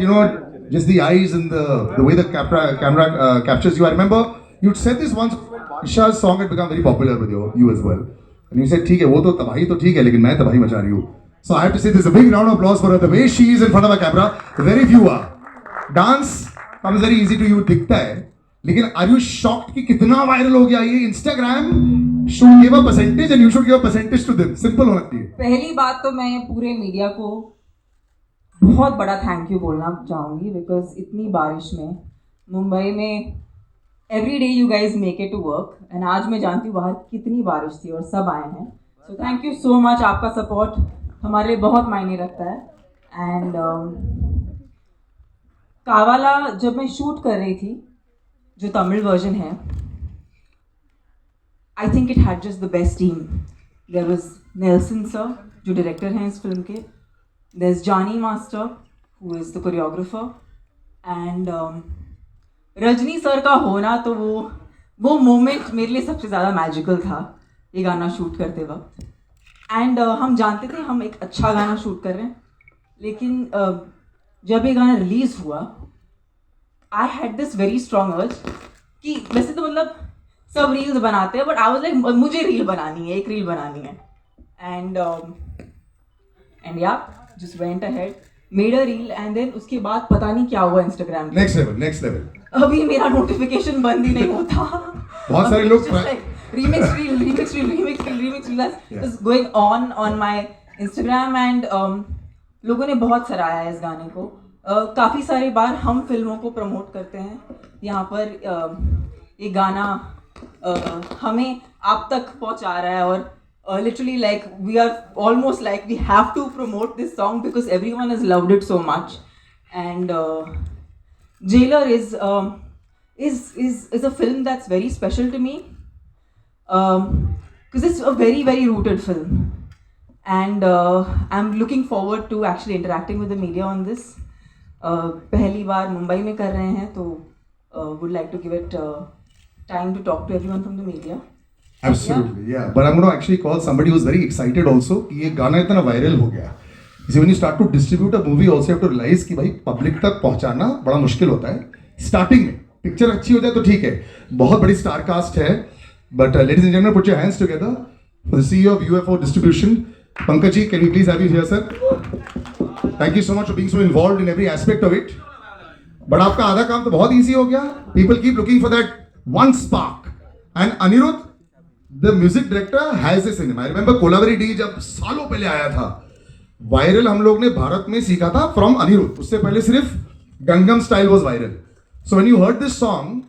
you know, just the eyes and the way the camera captures you. I remember you'd said this once. Isha's song had become very popular with you as well, and you said, "ठीक है, वो तो तबाही तो ठीक है, लेकिन मैं तबाही मचा रही हूँ." So I have to say, this is a big round of applause for her. The way she is in front of a camera, very few are. Dance comes very easy to you, दिखता है, लेकिन are you shocked कि कितना viral हो गया ये? Instagram should give a percentage and you should give a percentage to them. Simple होना चाहिए. पहली बात तो मैं पूरे मीडिया को बहुत बड़ा थैंक यू बोलना चाहूँगी, बिकॉज इतनी बारिश में मुंबई में every day you guys make it to work, and आज मैं जानती हूँ बाहर कितनी बारिश थी और सब आए हैं. So thank you so much. आपका सपोर्ट हमारे लिए बहुत मायने रखता है. एंड कावाला जब मैं शूट कर रही थी, जो तमिल वर्जन है, I think it had just the best team. There was Nelson sir जो डायरेक्टर हैं इस फिल्म के, there's Johnny Master who is the choreographer, and Rajni sir का होना तो वो मोमेंट मेरे लिए सबसे ज़्यादा मैजिकल था ये गाना शूट करते वक्त. एंड हम जानते थे हम एक अच्छा गाना शूट कर रहे हैं, लेकिन जब ये गाना रिलीज़ हुआ I had this very strong अर्ज कि वैसे तो मतलब सब रील्स बनाते हैं, बट आई वाज लाइक मुझे रील बनानी है, एक रील बनानी है. एंड या just went ahead, made a reel, and then उसके बाद पता नहीं क्या हुआ Instagram पे. Next level. अभी मेरा notification बंद ही नहीं होता. बहुत सारे लोग remix reel is going on my Instagram, and लोगों ने बहुत सराहा है इस गाने को. काफ़ी सारे बार हम फिल्मों को प्रमोट करते हैं यहाँ पर. ये गाना हमें आप तक पहुँचा रहा है, और literally like we are almost like we have to promote this song because everyone has loved it so much. And Jailer is a film that's very special to me because it's a very very rooted film, and I'm looking forward to actually interacting with the media on this. पहली बार मुंबई में कर रहे हैं, तो would like to give it time to talk to everyone from the media. Absolutely, yeah. But I'm going to actually call somebody who's very excited also कि ये गाना इतना वायरल हो गया. So when you start to distribute a movie, also you have to realize कि भाई public तक पहुंचाना बड़ा मुश्किल होता है. स्टार्टिंग में पिक्चर अच्छी हो जाए तो ठीक है, बहुत बड़ी स्टार कास्ट है. But ladies and gentlemen, put your hands together for the CEO of UFO Distribution, Pankaj ji. Can we please have you here, sir? Thank you so much for being so involved in every aspect of it. But आपका आधा काम तो बहुत easy हो गया. People keep looking for that one spark. And Anirudh, The music director has a cinema. I remember Kolaveri D जब सालों पहले आया था, वायरल हम लोग ने भारत में सीखा था फ्रॉम अनिरुद्ध. उससे पहले सिर्फ Gangnam style was viral. So when you heard this song,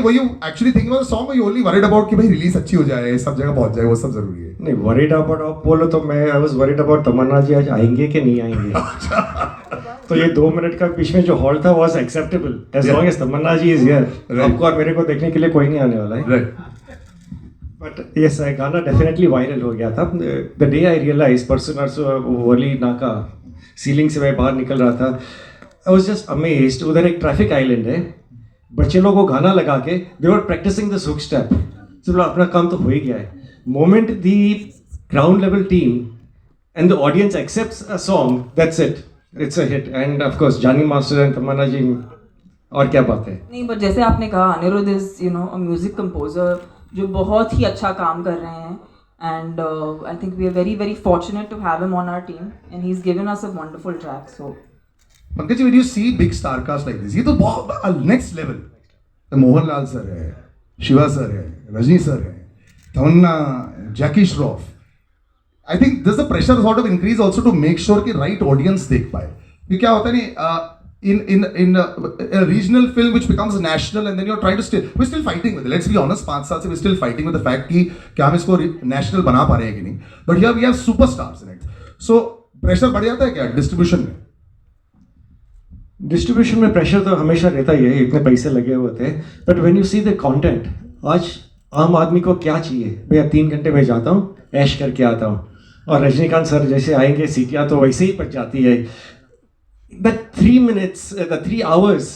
were you actually thinking about the song, और यू ओनली वरीड अबाउट कि भाई रिलीज अच्छी हो जाए, सब जगह पहुंच जाए, वो सब जरूरी है? नहीं, वरीड अबाउट आप बोलो तो मैं आई वाज वरीड अबाउट तमन्ना जी आज आएंगे कि नहीं आएंगे. तो ये 2 मिनट का बीच में जो हॉल था was acceptable as long as Tamannaah ji is here. आपको और मेरे को देखने के लिए कोई नहीं आने वाला है. बट यस, गाना डेफिनेटली वायरल हो गया था. द डे आई रियलाइज परसों वली नाका सीलिंग से मैं बाहर निकल रहा था, आई वाज जस्ट अमेज्ड. उधर एक ट्रैफिक आइलैंड है, बच्चे लोग को गाना लगा के दे were practicing the hook step. चलो अपना काम तो हो ही गया है. Moment the ground level team and the audience accepts a song, that's it, it's a hit. And of course Johnny master and Tamanna ji, और क्या बात है. नहीं, बट जैसे आपने कहा, Anirudh is a music composer जो बहुत ही अच्छा काम कर रहे हैं. And I think we are very very fortunate to have him on our team, and he is given us a wonderful track. So Pankaj ji, when you see big star cast like this, ये तो बहुत next level. Mohanlal sir है, Shiva sir है, Rajni sir है, Tamanna, Jackie Shroff. I think this the pressure sort of increase also to make sure कि right audience देख पाए. ये क्या होता है नहीं, in a regional film which becomes national, and then you're trying to we're still fighting with it. Let's be honest, 5 साल से we're still fighting with the fact कि क्या हम इसको national बना पा रहे हैं कि नहीं. But here we have superstars in it. So pressure बढ़ जाता है क्या डिस्ट्रीब्यूशन में? डिस्ट्रीब्यूशन में प्रेशर तो हमेशा रहता ही है, इतने पैसे लगे हुए थे. But when you see the content, आज आम आदमी को क्या चाहिए? भैया 3 घंटे में जाता हूँ, ऐश करके आता हूँ, और रजनीकांत सर जैसे आएंगे सीटियाँ तो वैसे ही पड़ जाती है. That 3 minutes, the 3 hours,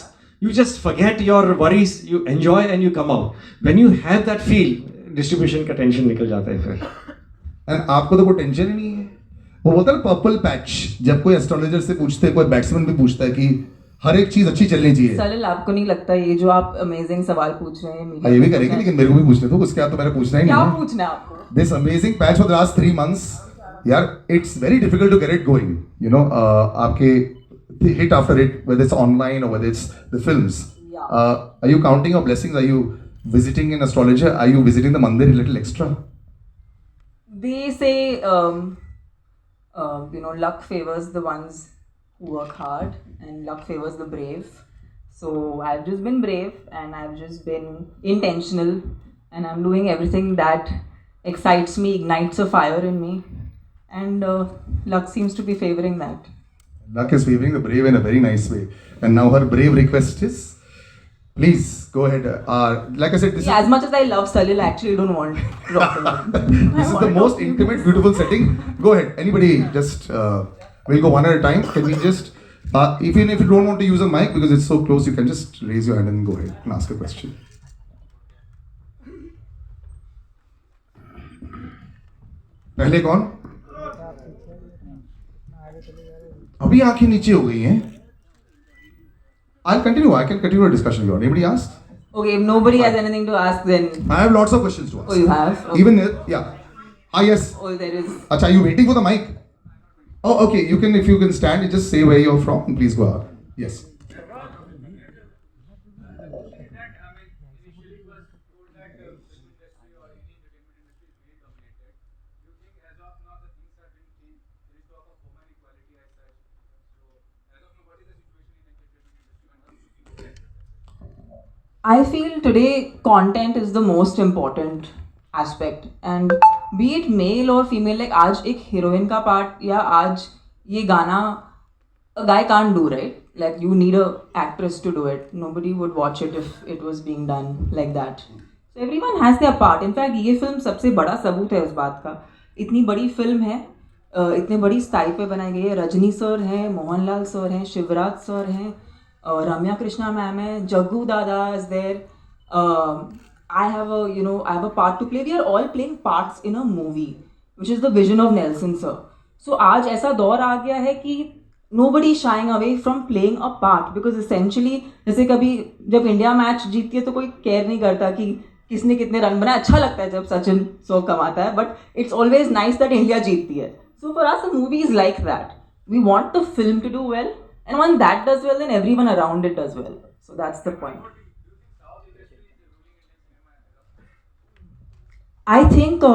you just forget your worries, you enjoy and you come out. When you have that feel, distribution का टेंशन निकल जाता है फिर. And आपको तो कोई टेंशन ही नहीं है. वो बोलता है ना पर्पल पैच, जब कोई एस्ट्रोलॉजर से पूछते हैं, कोई बैट्समैन भी पूछता है कि हर एक चीज अच्छी चलनी चाहिए। सलिल, आपको नहीं लगता ये जो आप अमेजिंग सवाल पूछ रहे हैं हाँ, ये भी करेंगे, लेकिन मेरे को भी पूछने दो, उसके बाद तो मेरा पूछना ही क्या नहीं है। पूछना है आपको? This amazing patch for the last 3 months, यार, it's very difficult to get it going. You know, आपके hit after hit, whether it's online or whether it's the films. Yeah. Are you counting your blessings? Are you visiting an astrologer? Are you visiting the mandir a little extra? They say, luck favors the ones who work hard, and luck favors the brave. So I've just been brave, and I've just been intentional, and I'm doing everything that excites me, ignites a fire in me, and luck seems to be favoring that. Luck is favoring the brave in a very nice way. And now her brave request is, please go ahead. Like I said, this Yeah, as much as I love Salil, I actually don't want Rocky. this is the most intimate, beautiful setting. Go ahead. Anybody, just we'll go one at a time. Can we just, even if you don't want to use a mic because it's so close, you can just raise your hand and go ahead and ask a question. पहले कौन? अभी आंखें नीचे हो गई हैं. I'll continue. I can continue a discussion if you want. Anybody asked? Okay, if nobody has anything to ask, then I have lots of questions to ask. oh, you have. Okay. Even yeah. Ah yes. Oh, there is. Acha, are you waiting for the mic? Oh, okay. You can, if you can stand, you just say where you're from and please go out. Yes. I feel today content is the most important aspect, and be it male or female, like आज एक heroine का part या आज ये गाना a guy can't do, right? Like you need a actress to do it. Nobody would watch it if it was being done like that. So everyone has their part. In fact, ये film सबसे बड़ा सबूत है उस बात का. इतनी बड़ी फिल्म है, इतने बड़ी स्टाइल पे बनाई गई है. रजनी सर हैं, मोहनलाल सर हैं, शिवराज सर हैं, Ramya Krishna ma'am hai, Jaggu Dada is there. I have a part to play. We are all playing parts in a movie, which is the vision of Nelson sir. So आज ऐसा दौर आ गया है कि nobody is shying away from playing a part, because essentially जैसे कभी जब India match जीतती है तो कोई केयर नहीं करता कि किसने कितने रन बनाए. अच्छा लगता है जब सचिन 100 कमाता है, but it's always nice that India जीतती है. So for us, a movie is like that. We want the film to do well. And when that does well, then everyone around it does well. So that's the point. I think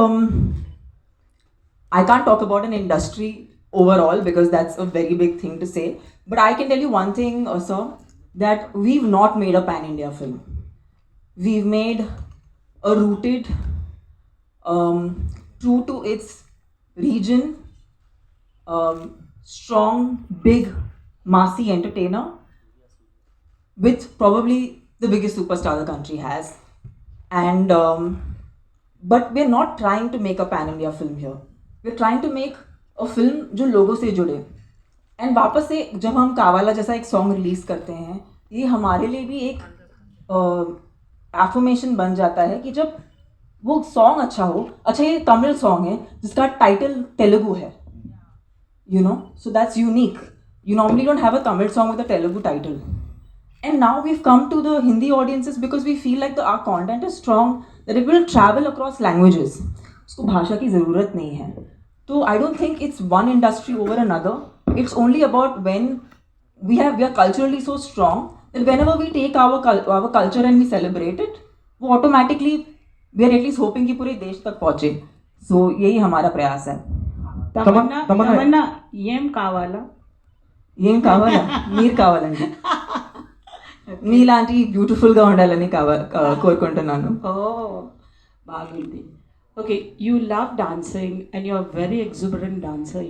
I can't talk about an industry overall because that's a very big thing to say. But I can tell you one thing, sir, that we've not made a pan-India film. We've made a rooted, true to its region, strong, big, massy entertainer with probably the biggest superstar the country has, and but we're not trying to make a pan-India film here. We're trying to make a film जो लोगों से जुड़े. And वापस से जब हम कावाला जैसा एक सॉन्ग रिलीज करते हैं, ये हमारे लिए भी एक एफर्मेशन बन जाता है कि जब वो सॉन्ग अच्छा हो. अच्छा, ये तमिल सॉन्ग है जिसका टाइटल तेलुगु है, so that's unique. You normally don't have a Tamil song with a Telugu title. And now we've come to the Hindi audiences because we feel like our content is strong, that it will travel across languages. उसको भाषा की ज़रूरत नहीं है. So I don't think it's one industry over another. It's only about when we are culturally so strong that whenever we take our culture and we celebrate it, वो automatically we are at least hoping कि पूरे देश तक पहुँचे. So यही हमारा प्रयास है. తమన్నా ఏం కావాలా? ఏం కావాలా? మీరు కావాలండి. మీలాంటి బ్యూటిఫుల్గా ఉండాలని కోరుకుంటున్నాను. ఓ బాగుంది. Okay, you love dancing and you're a very exuberant dancer,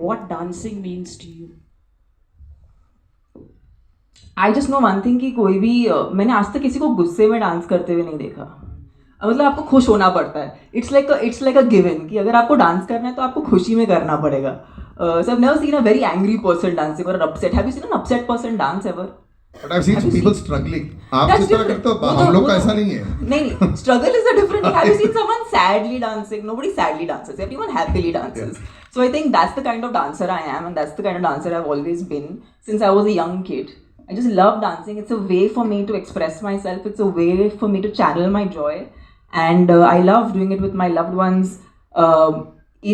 What dancing means to you? I just know one thing कि कोई भी मैंने आज तक किसी को गुस्से में डांस करते हुए नहीं देखा. मतलब आपको खुश होना पड़ता है. इट्स लाइक अ गिवन कि अगर आपको डांस करना है तो आपको खुशी में करना पड़ेगा. So I've never seen a very angry person dancing or an upset. Have you seen an upset person dance ever? But I've seen people struggling. आप That's जिस तरह different. करते हो वो तो- हम लोग वो का तो- ऐसा नहीं है. नहीं, struggle is a different thing. Have you seen someone sadly dancing? Nobody sadly dances. Everyone happily dances. So I think that's the kind of dancer I am, and that's the kind of dancer I've always been since I was a young kid. I just love dancing. It's a way for me to express myself. It's a way for me to channel my joy, and I love doing it with my loved ones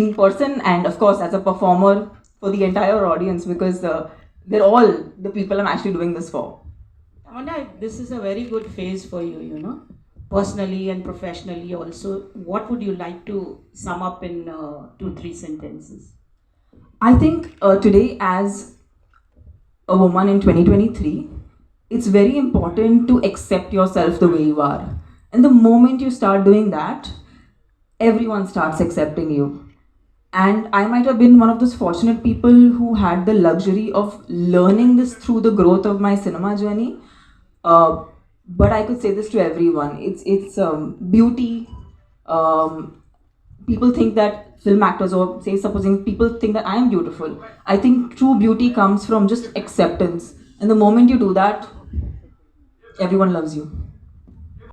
in person, and of course as a performer for the entire audience, because they're all the people I'm actually doing this for. Tamanna, this is a very good phase for you, you know, personally and professionally also. What would you like to sum up in 2-3 sentences? I think today, as a woman in 2023, it's very important to accept yourself the way you are. And the moment you start doing that, everyone starts accepting you. And I might have been one of those fortunate people who had the luxury of learning this through the growth of my cinema journey. But I could say this to everyone: it's beauty. People think that film actors, or say supposing people think that I am beautiful. I think true beauty comes from just acceptance, and the moment you do that, everyone loves you.